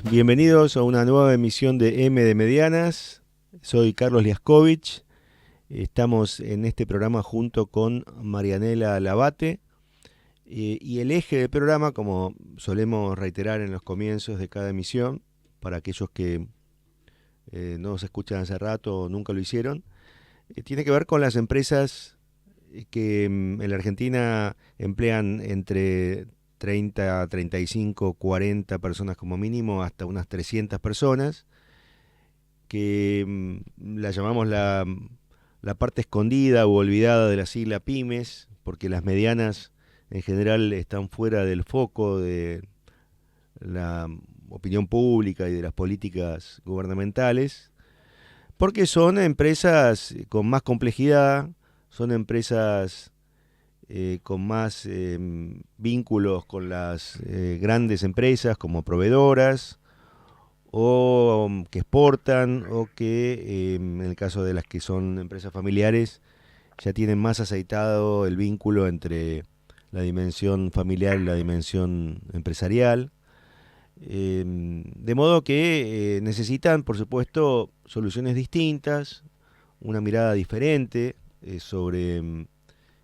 bienvenidos a una nueva emisión de M de Medianas. Soy Carlos Liaskovich. Estamos en este programa junto con Marianela Labate. Y el eje del programa, como solemos reiterar en los comienzos de cada emisión, para aquellos que no nos escuchan hace rato o nunca lo hicieron, tiene que ver con las empresas que en la Argentina emplean entre 30, 35, 40 personas como mínimo, hasta unas 300 personas, que la llamamos la parte escondida o olvidada de la sigla pymes, porque las medianas en general están fuera del foco de la opinión pública y de las políticas gubernamentales, porque son empresas con más complejidad, son empresas con más vínculos con las grandes empresas como proveedoras, o que exportan, o que en el caso de las que son empresas familiares ya tienen más aceitado el vínculo entre la dimensión familiar y la dimensión empresarial. De modo que necesitan, por supuesto, soluciones distintas, una mirada diferente sobre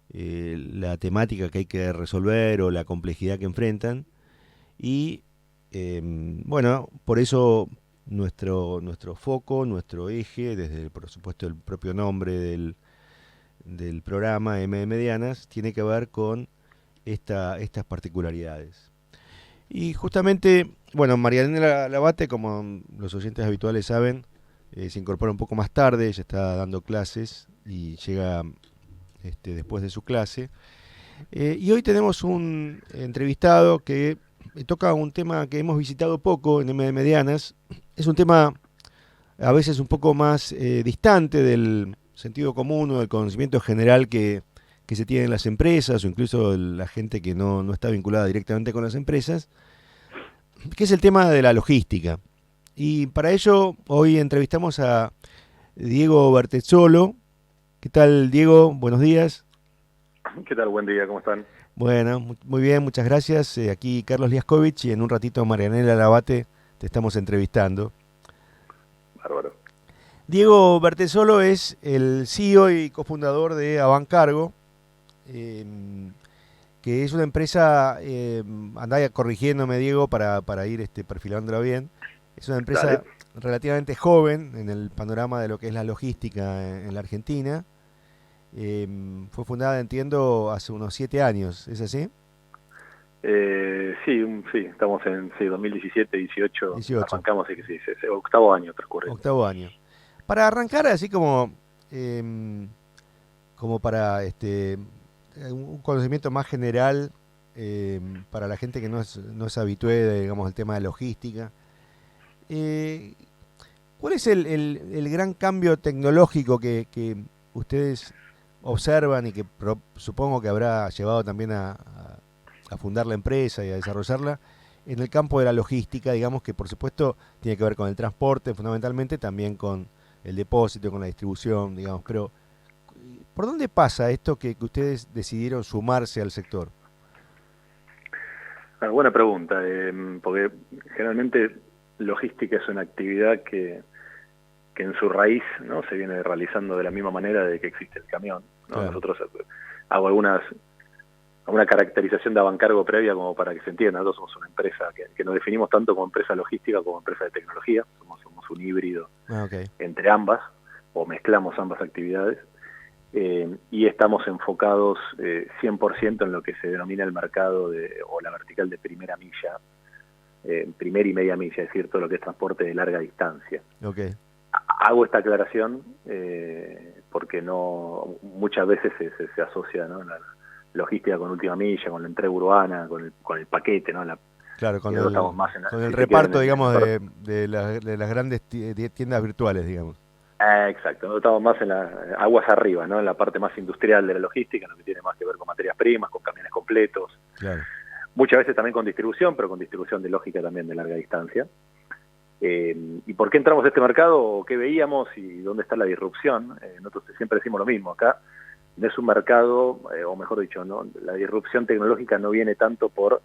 la temática que hay que resolver o la complejidad que enfrentan. Y bueno, por eso nuestro foco, nuestro eje, desde por supuesto el propio nombre del programa M de Medianas, tiene que ver con estas particularidades. Y justamente, bueno, Marianela Labate, como los oyentes habituales saben, se incorpora un poco más tarde, ella está dando clases y llega después de su clase. Y hoy tenemos un entrevistado que toca un tema que hemos visitado poco en M de Medianas. Es un tema a veces un poco más distante del sentido común o del conocimiento general que se tiene en las empresas, o incluso de la gente que no está vinculada directamente con las empresas, que es el tema de la logística. Y para ello hoy entrevistamos a Diego Bertezzolo. ¿Qué tal, Diego? Buenos días. ¿Qué tal? Buen día, ¿cómo están? Bueno, muy bien, muchas gracias. Aquí Carlos Liaskovich, y en un ratito Marianela Labate te estamos entrevistando. Bárbaro. Diego Bertezzolo es el CEO y cofundador de Avancargo, eh, que es una empresa, andá corrigiéndome, Diego, para ir perfilándola bien. Es una empresa Dale. relativamente joven en el panorama de lo que es la logística en la Argentina. Fue fundada, entiendo, hace unos 7 años, ¿es así? Sí, estamos en 2017, 18, 18, arrancamos, sí, sí, es octavo año transcurre. octavo año. Para arrancar así em, como para un conocimiento más general, para la gente que no es habitué, digamos, al tema de logística, eh, ¿cuál es el gran cambio tecnológico que ustedes observan y que supongo que habrá llevado también a fundar la empresa y a desarrollarla en el campo de la logística, digamos, que por supuesto tiene que ver con el transporte fundamentalmente, también con el depósito, con la distribución, digamos, pero ¿por dónde pasa esto que ustedes decidieron sumarse al sector? Buena pregunta, porque generalmente logística es una actividad que en su raíz, ¿no?, se viene realizando de la misma manera de que existe el camión, ¿no? Claro. Nosotros hago alguna caracterización de Avancargo previa como para que se entienda. Nosotros somos una empresa que nos definimos tanto como empresa logística como empresa de tecnología. Somos un híbrido Okay. entre ambas, o mezclamos ambas actividades, y estamos enfocados 100% en lo que se denomina el mercado o la vertical de primera milla, primera y media milla, es decir, todo lo que es transporte de larga distancia. Okay. Hago esta aclaración porque muchas veces se asocia, ¿no?, la logística con última milla, con la entrega urbana, con el paquete, ¿no? Claro, con Estamos más con el si se quiere, reparto, digamos, de las grandes tiendas virtuales, digamos. Exacto, nosotros estamos más en las aguas arriba, ¿no?, en la parte más industrial de la logística, en lo que tiene más que ver con materias primas, con camiones completos, Claro. muchas veces también con distribución, pero con distribución de lógica también de larga distancia. ¿Y por qué entramos a este mercado? ¿Qué veíamos y dónde está la disrupción? Nosotros siempre decimos lo mismo, acá no es un mercado, o mejor dicho, ¿no?, la disrupción tecnológica no viene tanto por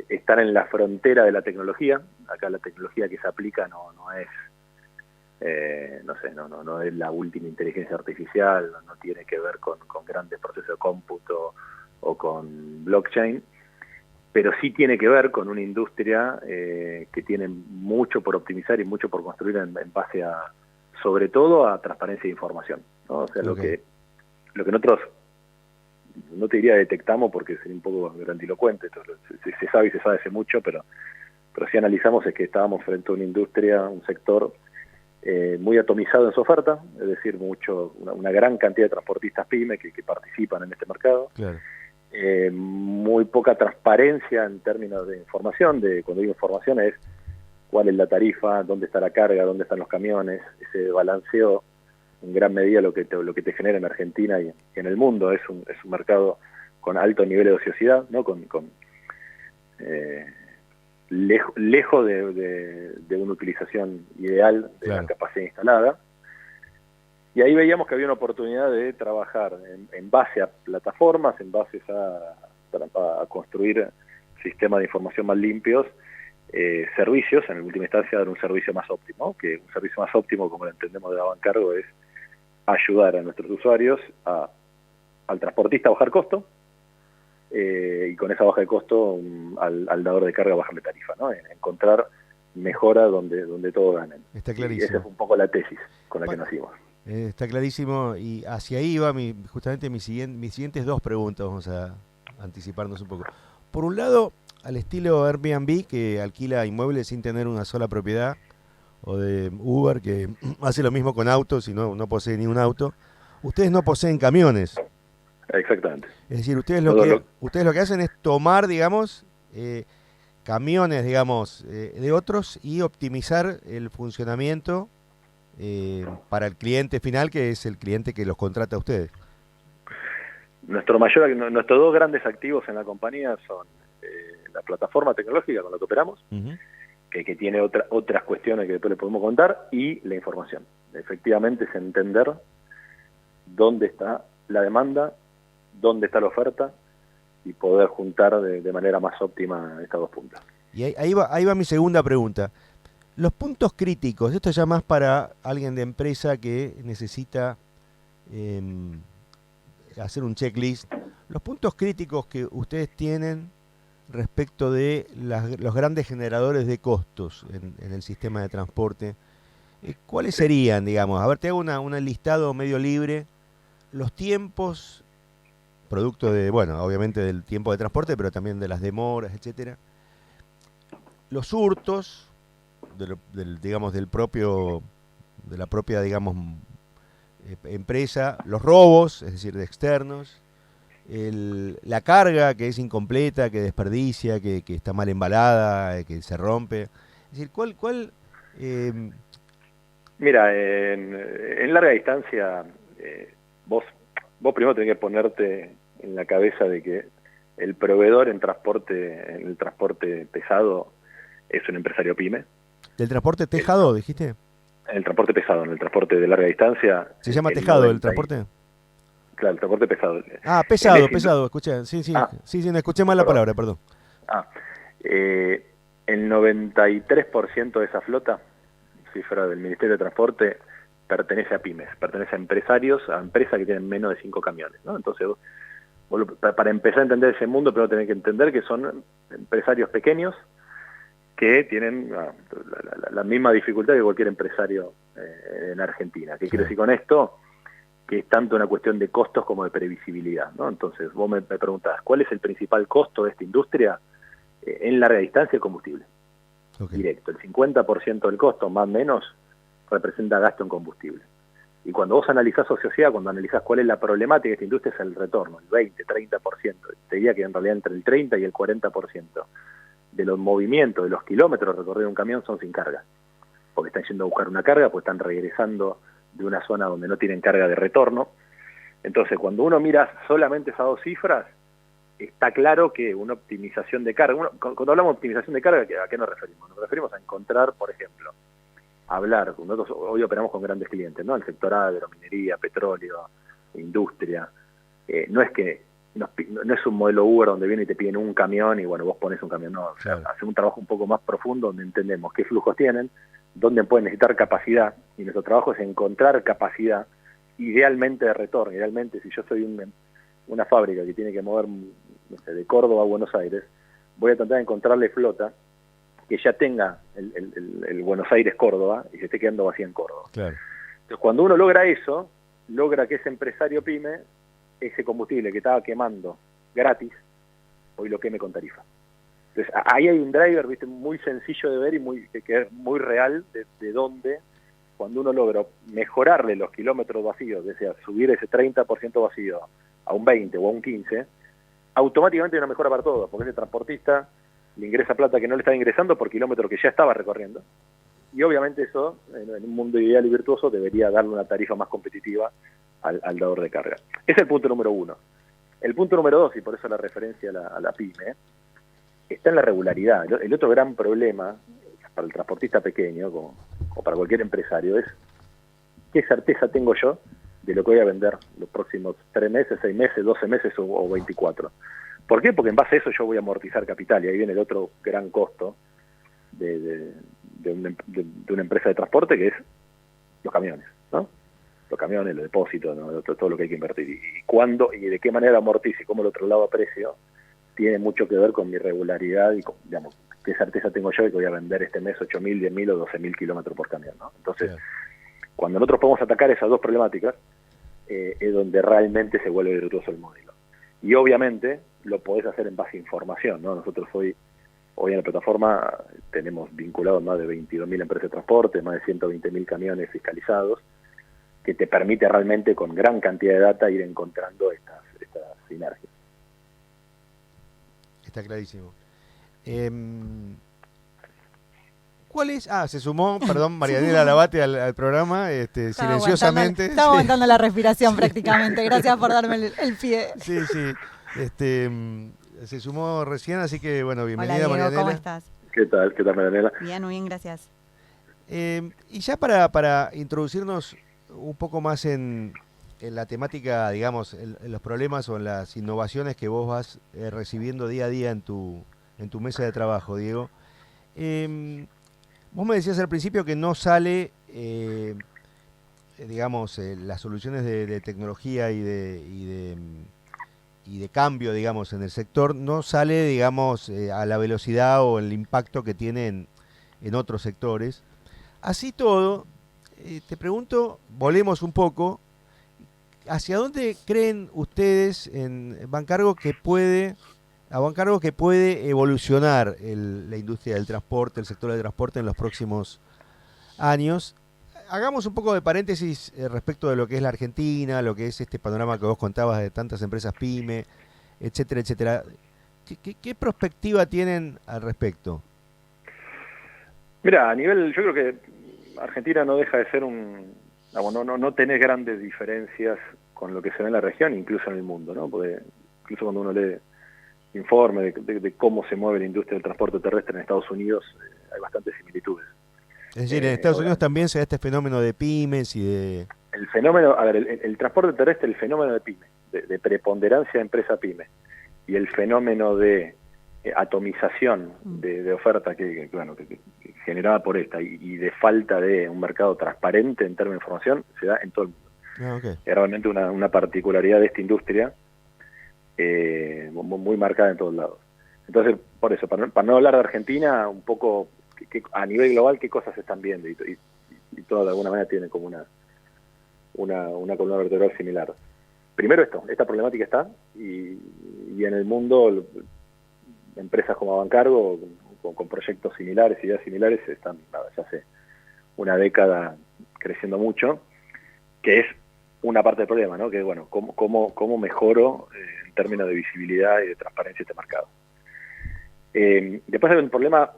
están en la frontera de la tecnología. Acá la tecnología que se aplica no es, no es la última inteligencia artificial, no tiene que ver con grandes procesos de cómputo o con blockchain, pero sí tiene que ver con una industria que tiene mucho por optimizar y mucho por construir en base a, sobre todo, a transparencia de información, ¿no? O sea, Okay. lo que nosotros, no te diría detectamos porque sería un poco grandilocuente, se sabe y se sabe hace mucho, pero si analizamos es que estábamos frente a una industria, un sector muy atomizado en su oferta, es decir, una gran cantidad de transportistas pyme que participan en este mercado. Claro. Muy poca transparencia en términos de información. Cuando digo información es cuál es la tarifa, dónde está la carga, dónde están los camiones. Ese balanceo en gran medida lo que te genera en Argentina y en el mundo es un mercado con alto nivel de ociosidad, ¿no? Lejos de una utilización ideal de la capacidad instalada. Y ahí veíamos que había una oportunidad de trabajar en base a plataformas, en base a construir sistemas de información más limpios, servicios, en última instancia dar un servicio más óptimo, que un servicio más óptimo, como lo entendemos de Avantcargo, es ayudar a nuestros usuarios al transportista a bajar costo, y con esa baja de costo al dador de carga bajarle tarifa, ¿no? Encontrar mejora donde todos ganen. Está clarísimo. Y esa fue un poco la tesis con la que nacimos. Está clarísimo, y hacia ahí va justamente mis siguientes dos preguntas. Vamos a anticiparnos un poco. Por un lado, al estilo Airbnb, que alquila inmuebles sin tener una sola propiedad, o de Uber, que hace lo mismo con autos y no posee ni un auto. Ustedes no poseen camiones. Exactamente. Es decir, ustedes lo que hacen es tomar, digamos, camiones, digamos, de otros y optimizar el funcionamiento para el cliente final, que es el cliente que los contrata a ustedes. Nuestros dos grandes activos en la compañía son la plataforma tecnológica con la que operamos, que tiene otras cuestiones que después le podemos contar, y la información. Efectivamente es entender dónde está la demanda, dónde está la oferta, y poder juntar de manera más óptima estas dos puntas. Y ahí va mi segunda pregunta. Los puntos críticos, esto ya más para alguien de empresa que necesita hacer un checklist, los puntos críticos que ustedes tienen respecto de los grandes generadores de costos en el sistema de transporte, ¿cuáles serían, digamos? A ver, te hago un listado medio libre, los tiempos, producto de, bueno, obviamente del tiempo de transporte, pero también de las demoras, etcétera, los hurtos, digamos, de la propia, digamos, empresa, los robos, es decir, de externos, la carga que es incompleta, que desperdicia, que está mal embalada, que se rompe. Es decir, ¿cuál? Mira, en larga distancia, vos primero tenés que ponerte en la cabeza de que el proveedor en el transporte pesado es un empresario pyme. ¿Del transporte tejado, dijiste? En el transporte pesado, en el transporte de larga distancia. ¿Se llama tejado el transporte? Claro, el transporte pesado. Ah, pesado, escuché. Sí, no escuché mal la palabra, perdón. El 93% de esa flota, cifra del Ministerio de Transporte, pertenece a pymes, pertenece a empresarios, a empresas que tienen menos de 5 camiones, ¿no? Entonces, para empezar a entender ese mundo, primero tenés que entender que son empresarios pequeños que tienen la misma dificultad que cualquier empresario en Argentina. ¿Qué quiere decir con esto? Que es tanto una cuestión de costos como de previsibilidad, ¿no? Entonces, vos me preguntás, ¿cuál es el principal costo de esta industria? En larga distancia, el combustible. Directo. El 50% del costo, más o menos, representa gasto en combustible. Y cuando vos analizás sociedad, cuando analizás cuál es la problemática de esta industria, es el retorno, el 20, 30%. Te diría que en realidad entre el 30 y el 40% de los movimientos, de los kilómetros recorridos de un camión son sin carga. Porque están yendo a buscar una carga, pues están regresando de una zona donde no tienen carga de retorno. Entonces, cuando uno mira solamente esas dos cifras, está claro que una optimización de carga, cuando hablamos de optimización de carga, ¿a qué nos referimos? Nos referimos a encontrar, por ejemplo, nosotros hoy operamos con grandes clientes, ¿no? El sector agro, minería, petróleo, industria. No es que no es un modelo Uber donde viene y te piden un camión y bueno, vos pones un camión, no, o sea, Claro. hace un trabajo un poco más profundo donde entendemos qué flujos tienen, dónde pueden necesitar capacidad, y nuestro trabajo es encontrar capacidad, idealmente de retorno. Idealmente, si yo soy una fábrica que tiene que mover, no sé, de Córdoba a Buenos Aires, voy a tratar de encontrarle flota que ya tenga el Buenos Aires-Córdoba y se esté quedando vacía en Córdoba. Claro. Entonces, cuando uno logra eso, logra que ese empresario pyme, ese combustible que estaba quemando gratis, hoy lo queme con tarifa. Entonces, ahí hay un driver, viste, muy sencillo de ver y que es muy real de dónde, cuando uno logra mejorarle los kilómetros vacíos, es decir, subir ese 30% vacío a un 20 o a un 15, automáticamente hay una mejora para todos, porque ese transportista le ingresa plata que no le estaba ingresando por kilómetro que ya estaba recorriendo. Y obviamente eso, en un mundo ideal y virtuoso, debería darle una tarifa más competitiva al dador de carga. Ese es el punto número uno. El punto número dos, y por eso la referencia a la pyme, está en la regularidad. El otro gran problema para el transportista pequeño, o para cualquier empresario, es qué certeza tengo yo de lo que voy a vender los próximos 3 meses, 6 meses, 12 meses o 24. ¿Por qué? Porque en base a eso yo voy a amortizar capital, y ahí viene el otro gran costo de una empresa de transporte, que es los camiones, ¿no? Los camiones, los depósitos, ¿no? Todo lo que hay que invertir. Y cuándo y de qué manera amortizo y cómo lo traslado a precio, tiene mucho que ver con mi regularidad y con, digamos, qué certeza tengo yo de que voy a vender este mes 8.000, 10.000 o 12.000 kilómetros por camión, ¿no? Entonces, Claro. cuando nosotros podemos atacar esas dos problemáticas, es donde realmente se vuelve virtuoso el modelo. Y obviamente lo podés hacer en base a información, ¿no? Nosotros hoy en la plataforma tenemos vinculados más de 22.000 empresas de transporte, más de 120.000 camiones fiscalizados, que te permite realmente con gran cantidad de data ir encontrando estas sinergias. Está clarísimo. ¿Cuál es? Se sumó, perdón, Marianela Labate al programa, silenciosamente. Estaba aguantando la respiración prácticamente. Gracias por darme el pie. Sí, sí. Se sumó recién, así que bueno, bienvenida. Hola, Diego, Marianela. ¿cómo estás? ¿Qué tal, Marianela? Bien, muy bien, gracias. Y ya para introducirnos un poco más en la temática, digamos, en los problemas o en las innovaciones que vos vas recibiendo día a día en tu mesa de trabajo, Diego. Vos me decías al principio que no sale, digamos, las soluciones de tecnología y de cambio, digamos, en el sector, no sale, digamos, a la velocidad o el impacto que tiene en otros sectores. Así todo, te pregunto, volvemos un poco, ¿hacia dónde creen ustedes en Bancargo que puede evolucionar la industria del transporte, el sector del transporte en los próximos años? Hagamos un poco de paréntesis respecto de lo que es la Argentina, lo que es este panorama que vos contabas de tantas empresas pyme, etcétera, etcétera. ¿Qué perspectiva tienen al respecto? Mira, yo creo que Argentina no deja de ser no tenés grandes diferencias con lo que se ve en la región, incluso en el mundo, ¿no? Porque incluso cuando uno lee informe de cómo se mueve la industria del transporte terrestre en Estados Unidos, hay bastantes similitudes. Es decir, en Estados Unidos también se da este fenómeno de pymes y de... El fenómeno, a ver, el transporte terrestre, el fenómeno de pyme, de preponderancia de empresa pyme, y el fenómeno de atomización de oferta que generada por esta y de falta de un mercado transparente en términos de información, se da en todo el mundo. Okay. Es realmente una particularidad de esta industria muy marcada en todos lados. Entonces, por eso, para no hablar de Argentina, un poco a nivel global qué cosas se están viendo y todo de alguna manera tienen como una columna vertebral similar. Primero esta problemática está y en el mundo empresas como Bancargo con proyectos similares, ideas similares, están ya hace una década creciendo mucho, que es una parte del problema, ¿no? Que es, bueno, cómo mejoro en términos de visibilidad y de transparencia este mercado. Después hay un problema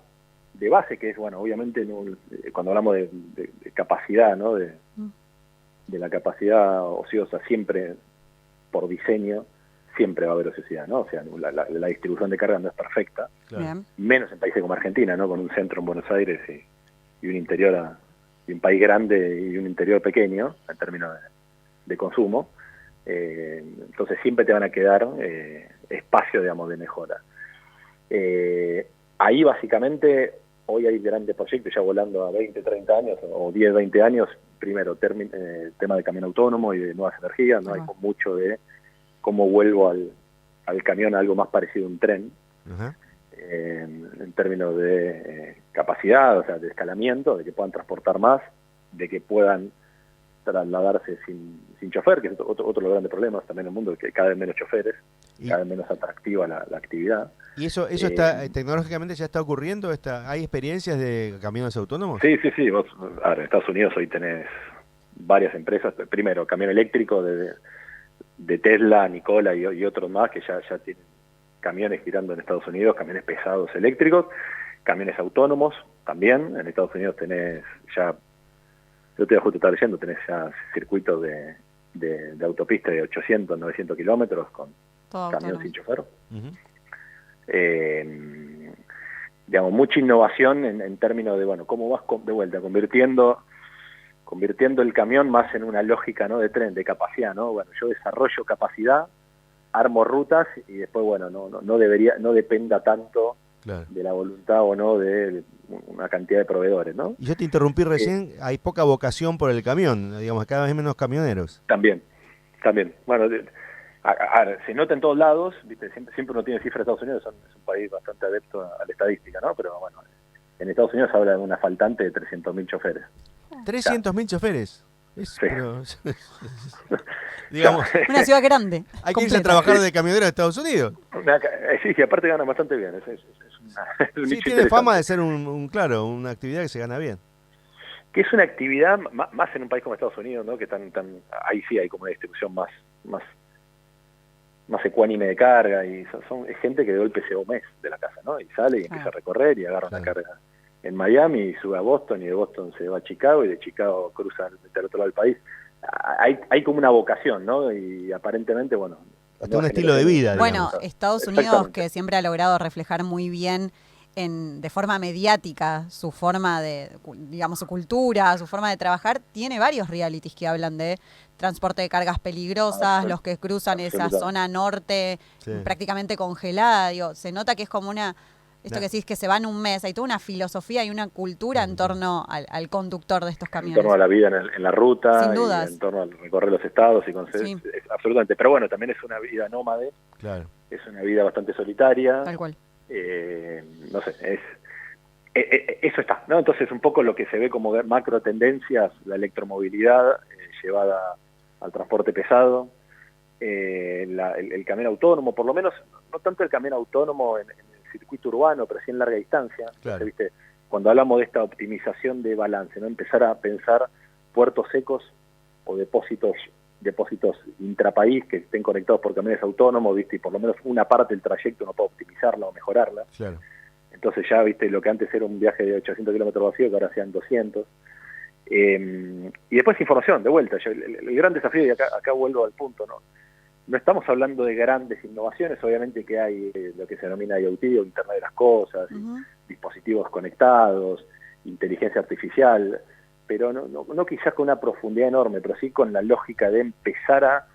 de base que es, bueno, obviamente cuando hablamos de capacidad, ¿no? De la capacidad ociosa, siempre por diseño, siempre va a haber ociosidad, ¿no? O sea, la distribución de carga no es perfecta, Claro. menos en países como Argentina, ¿no? Con un centro en Buenos Aires y un interior y un país grande y un interior pequeño en términos de consumo. Entonces siempre te van a quedar espacio, digamos, de mejora. Ahí básicamente, hoy hay grandes proyectos ya volando a 20, 30 años o 10, 20 años. Primero, tema de camión autónomo y de nuevas energías, ¿no? Hay mucho de cómo vuelvo al camión a algo más parecido a un tren, en términos de capacidad, o sea, de escalamiento, de que puedan transportar más, de que puedan trasladarse sin chofer, que es otro de los grandes problemas también en el mundo, que cada vez menos choferes, cada vez menos atractiva la actividad. ¿Y eso está tecnológicamente ya está ocurriendo? ¿Hay experiencias de camiones autónomos? Sí. Vos, en Estados Unidos hoy tenés varias empresas. Primero, camión eléctrico de Tesla, Nikola y otros más que ya tienen camiones girando en Estados Unidos, camiones pesados eléctricos, camiones autónomos también. En Estados Unidos tenés ya, yo te justo estaba leyendo, tenés ya circuitos de autopista de 800, 900 kilómetros con todo camión sin chofer. Digamos, mucha innovación en términos de, bueno, cómo vas de vuelta, convirtiendo el camión más en una lógica, ¿no?, de tren, de capacidad, ¿no? Bueno, yo desarrollo capacidad, armo rutas y después, bueno, no dependa tanto de la voluntad o no de una cantidad de proveedores, ¿no? Y yo te interrumpí recién, hay poca vocación por el camión, digamos, cada vez menos camioneros. También. Bueno, se nota en todos lados, ¿viste? Siempre uno tiene cifras de Estados Unidos, es un país bastante adepto a la estadística, ¿no? Pero bueno, en Estados Unidos se habla de una faltante de 300.000 choferes. ¿300.000 choferes? Sí. Pero, digamos, una ciudad grande. Hay que irse a trabajar de camionero a Estados Unidos. Sí, aparte ganan bastante bien. Sí, tiene fama de ser una actividad que se gana bien. Que es una actividad, más en un país como Estados Unidos, ¿no? Que ahí sí hay como una distribución más ecuánime de carga, y es gente que de golpe se va un mes de la casa, ¿no? Y sale y empieza a recorrer y agarra una carga en Miami y sube a Boston, y de Boston se va a Chicago, y de Chicago cruza del otro lado del país. Hay como una vocación, ¿no? Y aparentemente, bueno... Hasta un estilo de vida, digamos. Bueno, Estados Unidos, que siempre ha logrado reflejar muy bien de forma mediática su forma de, digamos, su cultura, su forma de trabajar, tiene varios realities que hablan de transporte de cargas peligrosas, los que cruzan esa zona norte prácticamente congelada. Digo, se nota que es como esto que decís, que se van un mes, hay toda una filosofía y una cultura en torno al conductor de estos camiones. En torno a la vida en la ruta, sin dudas. En torno al recorrer los estados y conocer, absolutamente. Pero bueno, también es una vida nómade, es una vida bastante solitaria. Tal cual. No sé, eso está, ¿no? Entonces un poco lo que se ve como macro tendencias, la electromovilidad llevada al transporte pesado, el camión autónomo, por lo menos, no tanto el camión autónomo en el circuito urbano, pero sí en larga distancia. Entonces, ¿viste? Cuando hablamos de esta optimización de balance, ¿no? Empezar a pensar puertos secos o depósitos intrapaís que estén conectados por camiones autónomos, ¿viste? Y por lo menos una parte del trayecto uno puede optimizarla o mejorarla. Claro. Entonces ya, ¿viste? Lo que antes era un viaje de 800 kilómetros vacío, que ahora sean 200. Y después información, de vuelta. El gran desafío, y acá vuelvo al punto, ¿no? No estamos hablando de grandes innovaciones, obviamente que hay lo que se denomina IoT, o Internet de las Cosas, dispositivos conectados, inteligencia artificial, pero no quizás con una profundidad enorme, pero sí con la lógica de empezar a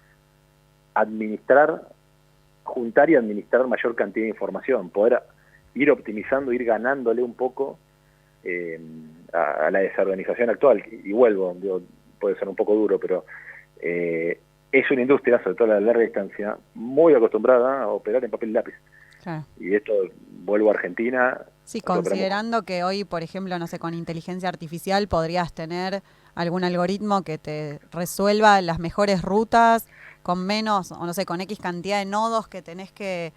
administrar, juntar y administrar mayor cantidad de información, poder ir optimizando, ir ganándole un poco a la desorganización actual. Y vuelvo, puede ser un poco duro, pero es una industria, sobre todo a la larga distancia, muy acostumbrada a operar en papel y lápiz. Claro. Y esto, vuelvo a Argentina. Sí, considerando que hoy, por ejemplo, no sé, con inteligencia artificial podrías tener algún algoritmo que te resuelva las mejores rutas con menos, o no sé, con X cantidad de nodos que tenés que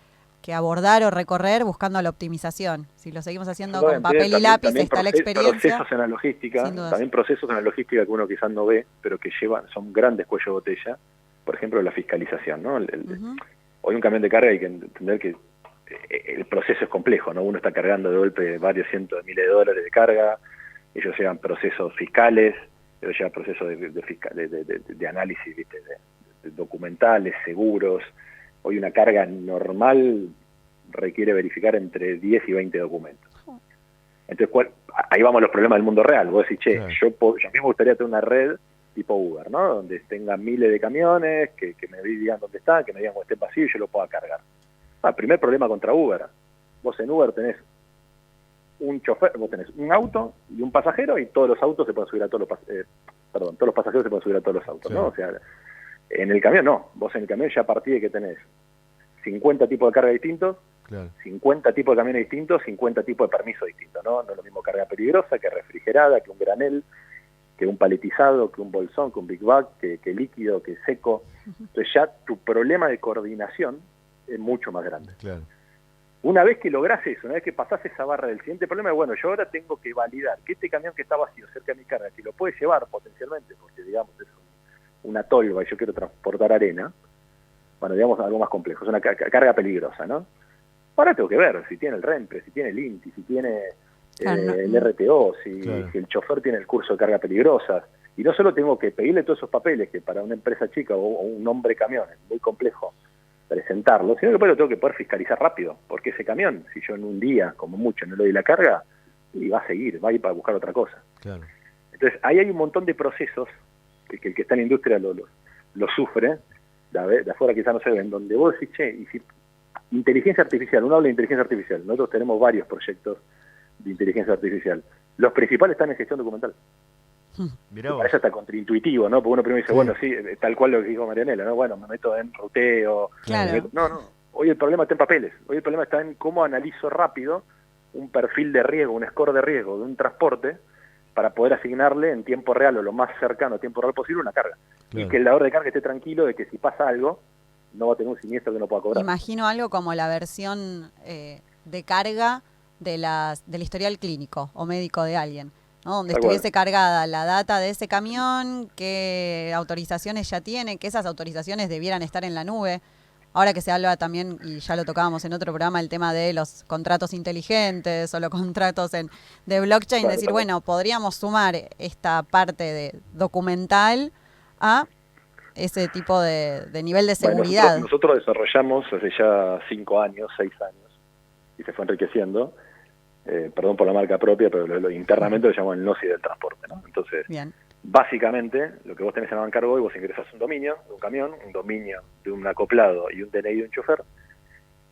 abordar o recorrer buscando la optimización. Si lo seguimos haciendo con papel y lápiz, también está la experiencia. Procesos en la logística, también procesos en la logística que uno quizás no ve, pero que son grandes cuellos de botella. Por ejemplo, la fiscalización, ¿no? Hoy un camión de carga hay que entender que el proceso es complejo, ¿no? Uno está cargando de golpe varios cientos de miles de dólares de carga, ellos llevan procesos fiscales, ellos llevan procesos de análisis, ¿viste? De documentales, seguros. Hoy una carga normal requiere verificar entre 10 y 20 documentos. Entonces, ahí vamos a los problemas del mundo real. Vos decís, a mí me gustaría tener una red tipo Uber, ¿no? Donde tengan miles de camiones, que me digan dónde están, que me digan cuando esté vacío y yo lo pueda cargar. Primer problema contra Uber. Vos en Uber tenés un chofer, vos tenés un auto y un pasajero, y todos los autos se pueden subir a todos los todos los pasajeros se pueden subir a todos los autos, sí, ¿no? O sea, en el camión no. Vos en el camión ya a partir de que tenés 50 tipos de carga distintos, claro, 50 tipos de camiones distintos, 50 tipos de permisos distintos, ¿no? No es lo mismo carga peligrosa, que refrigerada, que un granel, que un paletizado, que un bolsón, que un big bag, que líquido, que seco. Entonces ya tu problema de coordinación es mucho más grande. Claro. Una vez que lográs eso, una vez que pasás esa barra del siguiente problema, bueno, yo ahora tengo que validar que este camión que está vacío cerca de mi carga, que lo puede llevar potencialmente, porque digamos es una tolva y yo quiero transportar arena, bueno, digamos algo más complejo, es una carga peligrosa, ¿no? Ahora tengo que ver si tiene el REMPRE, si tiene el INTI, si tiene el RTO, si el chofer tiene el curso de carga peligrosa. Y no solo tengo que pedirle todos esos papeles, que para una empresa chica o un hombre camión es muy complejo presentarlo, sino que después lo tengo que poder fiscalizar rápido, porque ese camión, si yo en un día, como mucho, no le doy la carga, y va a seguir, va a ir para buscar otra cosa. Claro. Entonces, ahí hay un montón de procesos que el que está en la industria lo sufre, de afuera quizás no se ven, donde vos decís, che, y si inteligencia artificial, uno habla de inteligencia artificial, nosotros tenemos varios proyectos de inteligencia artificial. Los principales están en gestión documental. Parece hasta contraintuitivo, ¿no? Porque uno primero dice, sí, bueno, sí, tal cual lo que dijo Marianela, ¿no? Bueno, me meto en ruteo. Claro. No. Hoy el problema está en papeles. Hoy el problema está en cómo analizo rápido un perfil de riesgo, un score de riesgo de un transporte para poder asignarle en tiempo real o lo más cercano a tiempo real posible una carga. Claro. Y que el dador de carga esté tranquilo de que si pasa algo, no va a tener un siniestro que no pueda cobrar. Imagino algo como la versión de carga del historial clínico o médico de alguien, ¿no? Donde estuviese cargada la data de ese camión, qué autorizaciones ya tiene, que esas autorizaciones debieran estar en la nube. Ahora que se habla también, y ya lo tocábamos en otro programa, el tema de los contratos inteligentes o los contratos de blockchain, claro, decir, bueno, podríamos sumar esta parte de documental a ese tipo de nivel de seguridad. Bueno, nosotros desarrollamos hace ya 5 años, 6 años, y se fue enriqueciendo, perdón por la marca propia, pero internamente lo llamamos el NOSI del transporte, ¿no? Entonces, bien, básicamente, lo que vos tenés en Avancargo hoy, vos ingresás un dominio de un camión, un dominio de un acoplado y un DNI de un chofer,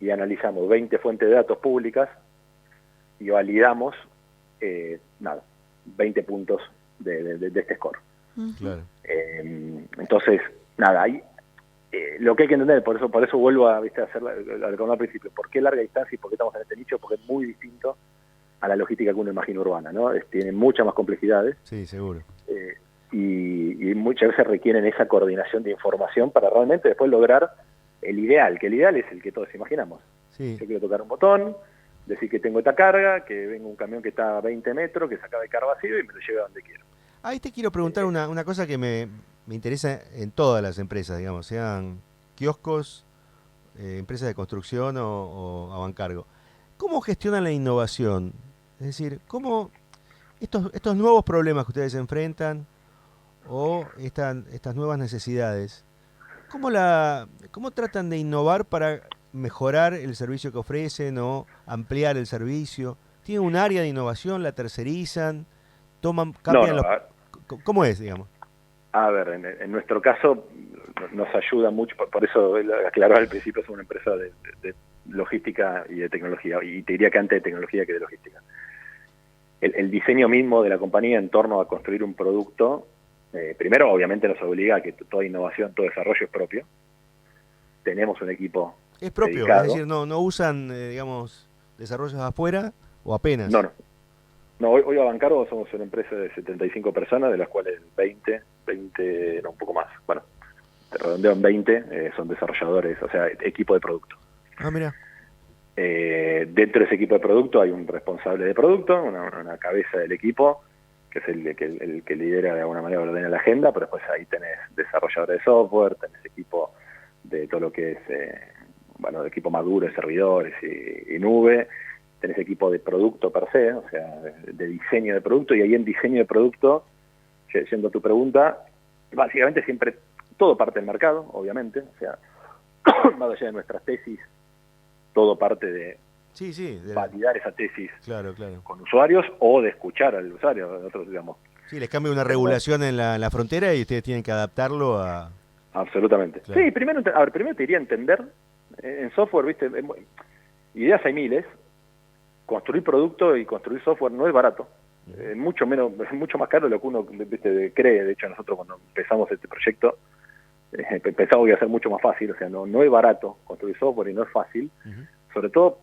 y analizamos 20 fuentes de datos públicas y validamos, 20 puntos de este score. Claro. Entonces, ahí lo que hay que entender, por eso vuelvo a hacer al principio, ¿por qué larga distancia y por qué estamos en este nicho? Porque es muy distinto a la logística que uno imagina urbana, ¿no? Tiene muchas más complejidades. Sí, seguro. Y muchas veces requieren esa coordinación de información para realmente después lograr el ideal, que el ideal es el que todos imaginamos. Sí. Yo quiero tocar un botón, decir que tengo esta carga, que venga un camión que está a 20 metros, que se acabe de carga vacío y me lo lleve a donde quiero. Ahí te quiero preguntar una cosa que me interesa en todas las empresas, digamos, sean kioscos, empresas de construcción o Avancargo. ¿Cómo gestionan la innovación? Es decir, ¿cómo estos nuevos problemas que ustedes enfrentan o estas nuevas necesidades, cómo tratan de innovar para mejorar el servicio que ofrecen o ampliar el servicio? ¿Tienen un área de innovación? ¿La tercerizan? ¿Cambian los...? ¿Cómo es, digamos? A ver, en nuestro caso nos ayuda mucho, por eso aclaraba al principio, somos una empresa de logística y de tecnología, y te diría que antes de tecnología que de logística. El diseño mismo de la compañía en torno a construir un producto, primero obviamente nos obliga a que toda innovación, todo desarrollo es propio. Tenemos un equipo es propio, dedicado. Es decir, no usan, digamos, desarrollos afuera o apenas. No, hoy Avancargo somos una empresa de 75 personas, de las cuales 20, no, un poco más, bueno, te redondeo en 20, son desarrolladores, o sea, equipo de producto. Ah, mira. Dentro de ese equipo de producto hay un responsable de producto, una cabeza del equipo, que es el que lidera de alguna manera, ordena la agenda, pero después ahí tenés desarrolladores de software, tenés equipo de todo lo que es, de equipo maduro de servidores y nube, tenés equipo de producto per se, o sea, de diseño de producto, y ahí en diseño de producto, yendo a tu pregunta, básicamente siempre todo parte del mercado, obviamente, o sea, más allá de nuestras tesis, todo parte de Sí, sí. validar esa tesis Claro, claro. con usuarios o de escuchar al usuario. Nosotros, digamos, Sí, les cambia una regulación en la frontera y ustedes tienen que adaptarlo a... absolutamente. Claro. Sí, primero, a ver, primero te diría entender, en software, viste, ideas hay miles, construir producto y construir software no es barato, mucho menos, es mucho más caro de lo que uno, viste, cree. De hecho, nosotros cuando empezamos este proyecto, pensamos que iba a ser mucho más fácil, o sea, no es barato construir software y no es fácil, sobre todo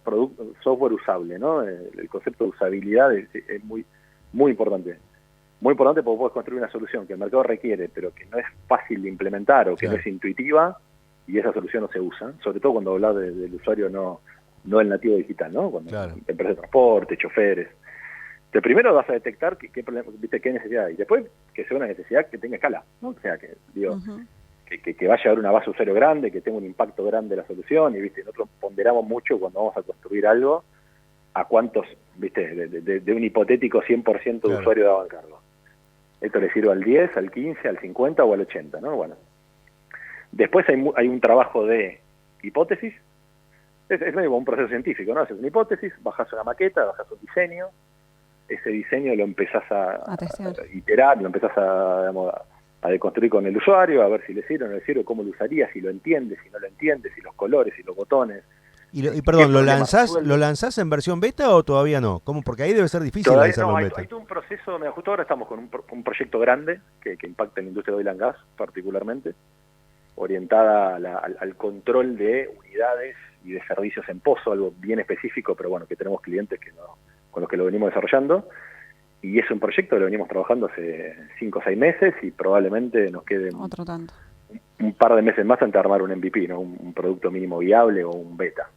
software usable, ¿no? El concepto de usabilidad es muy, muy importante. Muy importante porque puedes construir una solución que el mercado requiere, pero que no es fácil de implementar o que Claro. no es intuitiva, y esa solución no se usa, sobre todo cuando hablas del usuario no el nativo digital, ¿no? Cuando Claro. empresas de transporte, choferes. Entonces, primero vas a detectar qué necesidad hay, y después que sea una necesidad que tenga escala, ¿no? O sea, que digo, que vaya a haber una base de usuario grande, que tenga un impacto grande la solución, y viste, nosotros ponderamos mucho cuando vamos a construir algo, a cuántos, viste, de un hipotético 100% de usuario daban cargo. Esto le sirve al 10, al 15, al 50 o al 80, ¿no? Bueno. Después hay un trabajo de hipótesis, es medio como un proceso científico, ¿no? Haces una hipótesis, bajás una maqueta, bajás un diseño, ese diseño lo empezás a iterar, lo empezás digamos, a deconstruir con el usuario, a ver si le sirve o no le sirve, cómo lo usaría, si lo entiende, si no lo entiende, si los colores, si los botones. Y perdón, ¿lo lanzás en versión beta o todavía no? ¿Cómo? Porque ahí debe ser difícil lanzarlo en beta. Hay todo un proceso, justo ahora estamos con un proyecto grande que impacta en la industria de oil and gas particularmente, orientada al control de unidades y de servicios en pozo, algo bien específico, pero bueno, que tenemos clientes con los que lo venimos desarrollando, y es un proyecto que lo venimos trabajando hace 5 o 6 meses y probablemente nos quede otro tanto. Un par de meses más antes de armar un MVP, ¿no? Un producto mínimo viable o un beta.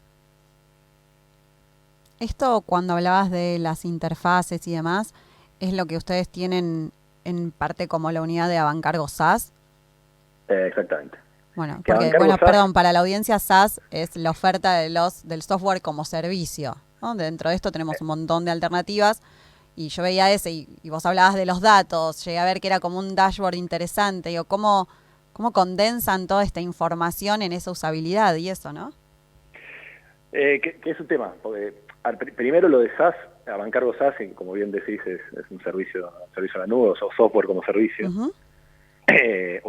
Esto, cuando hablabas de las interfaces y demás, ¿es lo que ustedes tienen en parte como la unidad de Avancargo SaaS? Exactamente. Bueno, porque, perdón, para la audiencia SaaS es la oferta del software como servicio, ¿no? Dentro de esto tenemos un montón de alternativas y yo veía ese y vos hablabas de los datos, llegué a ver que era como un dashboard interesante, digo, ¿cómo condensan toda esta información en esa usabilidad y eso, ¿no? Que es un tema, porque primero lo de SaaS, Avancargo SaaS, como bien decís, es un servicio a la nube, o software como servicio.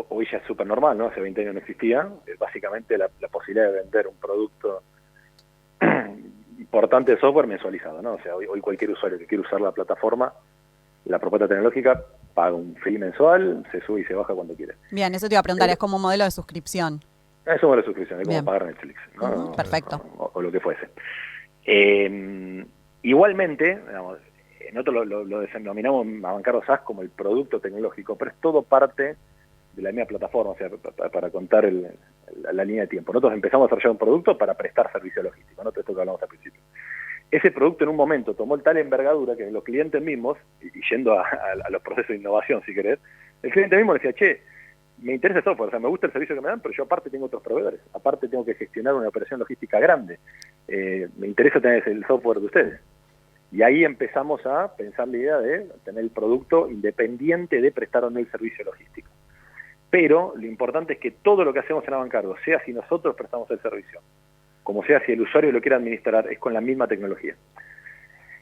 Hoy ya es súper normal, ¿no? Hace 20 años no existía. Básicamente la posibilidad de vender un producto importante de software mensualizado, ¿no? O sea, hoy cualquier usuario que quiera usar la plataforma, la propuesta tecnológica, paga un fee mensual, se sube y se baja cuando quiere. Bien, eso te iba a preguntar, es como un modelo de suscripción. Es un modelo de suscripción, es como pagar Netflix, ¿no? Perfecto. O lo que fuese. Igualmente, digamos, nosotros lo denominamos Avancargo SaaS como el producto tecnológico, pero es todo parte de la misma plataforma, o sea, para contar la línea de tiempo. Nosotros empezamos a desarrollar un producto para prestar servicio logístico, ¿no? Todo esto que hablamos al principio. Ese producto en un momento tomó tal envergadura que los clientes mismos, y yendo a los procesos de innovación, si querés, el cliente mismo decía, che, me interesa el software, o sea, me gusta el servicio que me dan, pero yo aparte tengo otros proveedores, aparte tengo que gestionar una operación logística grande, me interesa tener el software de ustedes. Y ahí empezamos a pensar la idea de tener el producto independiente de prestar o no el servicio logístico. Pero lo importante es que todo lo que hacemos en Avancargo, sea si nosotros prestamos el servicio, como sea si el usuario lo quiere administrar, es con la misma tecnología.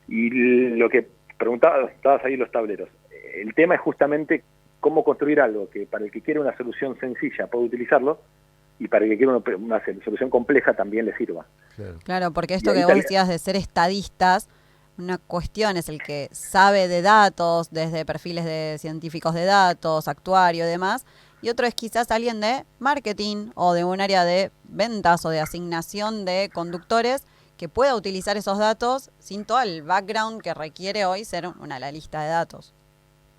Y lo que preguntabas, estabas ahí los tableros, el tema es justamente cómo construir algo que para el que quiere una solución sencilla pueda utilizarlo, y para el que quiere una solución compleja también le sirva. Claro, porque esto que vos decías de ser estadistas, una cuestión es el que sabe de datos, desde perfiles de científicos de datos, actuario y demás, y otro es quizás alguien de marketing o de un área de ventas o de asignación de conductores que pueda utilizar esos datos sin todo el background que requiere hoy ser una analista de datos.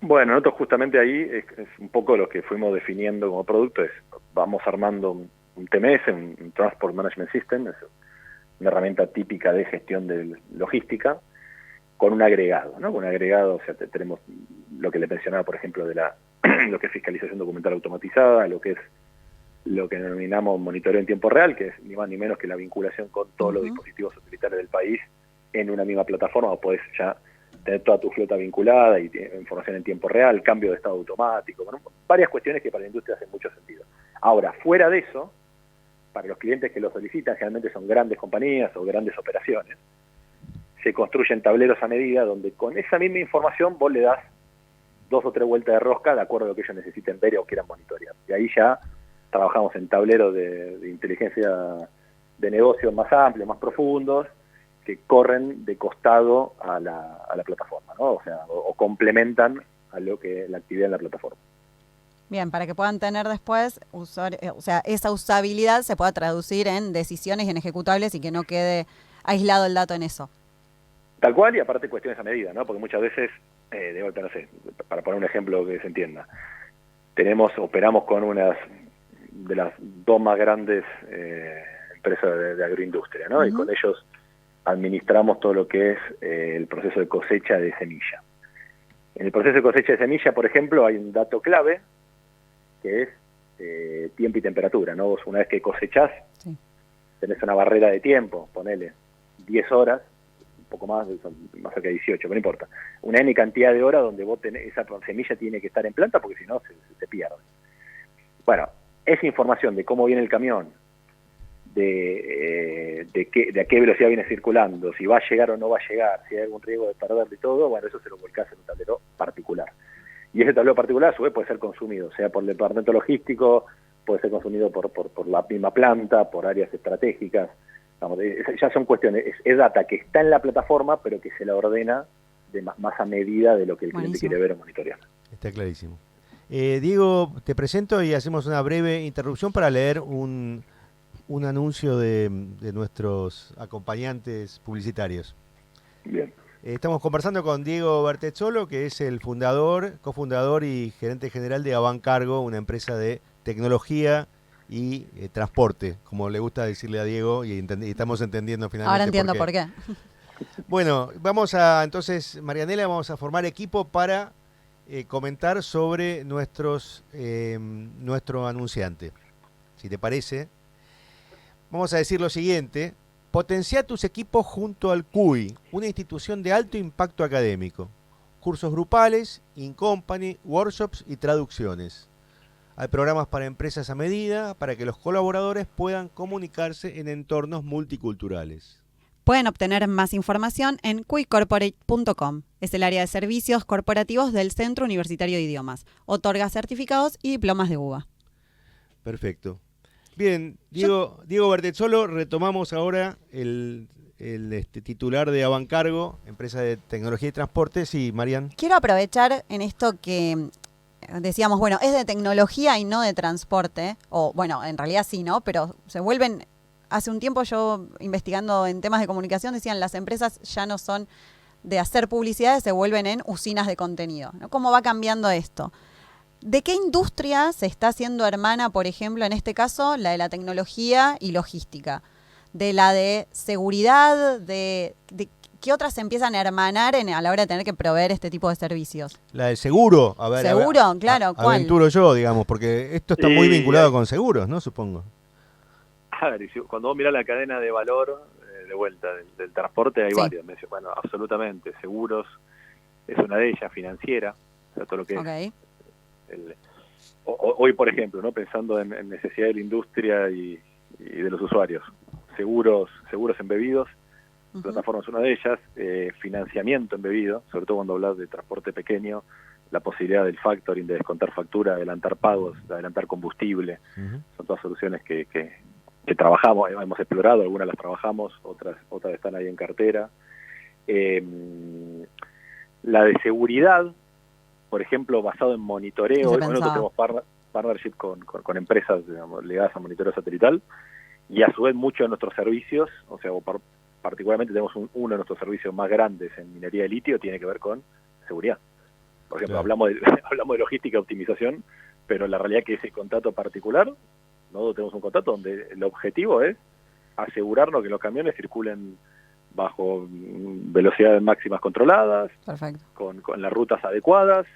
Bueno, nosotros justamente ahí es un poco lo que fuimos definiendo como producto, es vamos armando un TMS, un Transport Management System, es una herramienta típica de gestión de logística, con un agregado, ¿no? Con un agregado, o sea, tenemos lo que le mencionaba, por ejemplo, de lo que es fiscalización documental automatizada, lo que denominamos monitoreo en tiempo real, que es ni más ni menos que la vinculación con todos los dispositivos utilitarios del país en una misma plataforma, o podés ya tener toda tu flota vinculada y información en tiempo real, cambio de estado automático, bueno, varias cuestiones que para la industria hacen mucho sentido. Ahora, fuera de eso, para los clientes que lo solicitan, generalmente son grandes compañías o grandes operaciones, se construyen tableros a medida donde con esa misma información vos le das 2 o 3 vueltas de rosca de acuerdo a lo que ellos necesiten ver o quieran monitorear. Y ahí ya trabajamos en tableros de inteligencia de negocios más amplios, más profundos, que corren de costado a la plataforma, ¿no? O sea, o complementan a lo que la actividad en la plataforma. Bien, para que puedan tener después, o sea, esa usabilidad se pueda traducir en decisiones y en ejecutables y que no quede aislado el dato en eso. Tal cual, y aparte cuestiones a medida, ¿no? Porque muchas veces, de golpe, no sé, para poner un ejemplo que se entienda, operamos con unas de las 2 más grandes empresas de agroindustria, ¿no? Uh-huh. Y con ellos administramos todo lo que es el proceso de cosecha de semilla. En el proceso de cosecha de semilla, por ejemplo, hay un dato clave que es tiempo y temperatura, ¿no? Vos una vez que cosechás, sí, tenés una barrera de tiempo, ponele 10 horas, un poco más cerca de 18, pero no importa. Una N cantidad de horas donde vos tenés, esa semilla tiene que estar en planta porque si no se pierde. Bueno, esa información de cómo viene el camión, de a qué velocidad viene circulando, si va a llegar o no va a llegar, si hay algún riesgo de perderlo y todo, bueno, eso se lo volcás en un tablero particular. Y ese tablero particular a su vez puede ser consumido, sea por el departamento logístico, puede ser consumido por la misma planta, por áreas estratégicas. Vamos, ya son cuestiones, es data que está en la plataforma, pero que se la ordena más a medida de lo que el cliente quiere ver o monitorear. Está clarísimo. Diego, te presento y hacemos una breve interrupción para leer un anuncio de nuestros acompañantes publicitarios. Bien. Estamos conversando con Diego Bertezzolo, que es el cofundador y gerente general de Avancargo, una empresa de tecnología y transporte, como le gusta decirle a Diego, y estamos entendiendo finalmente. Ahora entiendo por qué. Bueno, entonces, Marianela, vamos a formar equipo para comentar sobre nuestro anunciante. Si te parece, vamos a decir lo siguiente: potencia tus equipos junto al CUI, una institución de alto impacto académico. Cursos grupales, in-company, workshops y traducciones. Hay programas para empresas a medida para que los colaboradores puedan comunicarse en entornos multiculturales. Pueden obtener más información en cuicorporate.com. Es el área de servicios corporativos del Centro Universitario de Idiomas. Otorga certificados y diplomas de UBA. Perfecto. Bien, Diego Bertezzolo, retomamos ahora el titular de Avancargo, empresa de tecnología y transporte. Sí, Marian. Quiero aprovechar en esto que decíamos, bueno, es de tecnología y no de transporte, o bueno, en realidad sí, ¿no? Pero se vuelven, hace un tiempo yo investigando en temas de comunicación, decían las empresas ya no son de hacer publicidades, se vuelven en usinas de contenido, ¿no? ¿Cómo va cambiando esto? ¿De qué industria se está haciendo hermana, por ejemplo, en este caso, la de la tecnología y logística? ¿De la de seguridad? ¿De qué otras se empiezan a hermanar a la hora de tener que proveer este tipo de servicios? La de seguro. A ver, ¿Seguro? Claro, ¿cuál? Aventuro yo, digamos, porque esto está muy vinculado con seguros, ¿no? Supongo. A ver, cuando vos mirás la cadena de valor, de vuelta, del transporte, hay varias. Bueno, absolutamente. Seguros es una de ellas, financiera, o sea, todo lo que es. Hoy, por ejemplo, ¿no? Pensando en necesidad de la industria y de los usuarios, seguros embebidos, plataforma es una de ellas, financiamiento embebido, sobre todo cuando hablas de transporte pequeño, la posibilidad del factoring, de descontar factura, adelantar pagos, de adelantar combustible, son todas soluciones que trabajamos, hemos explorado, algunas las trabajamos, otras están ahí en cartera. La de seguridad, por ejemplo, basado en monitoreo. Nosotros tenemos partnership con empresas, digamos, ligadas a monitoreo satelital, y a su vez muchos de nuestros servicios, o sea, particularmente tenemos uno de nuestros servicios más grandes en minería de litio, tiene que ver con seguridad. Por ejemplo, hablamos de logística y optimización, pero la realidad es que ese contrato particular, nosotros tenemos un contrato donde el objetivo es asegurarnos que los camiones circulen bajo velocidades máximas controladas, perfecto, con las rutas adecuadas.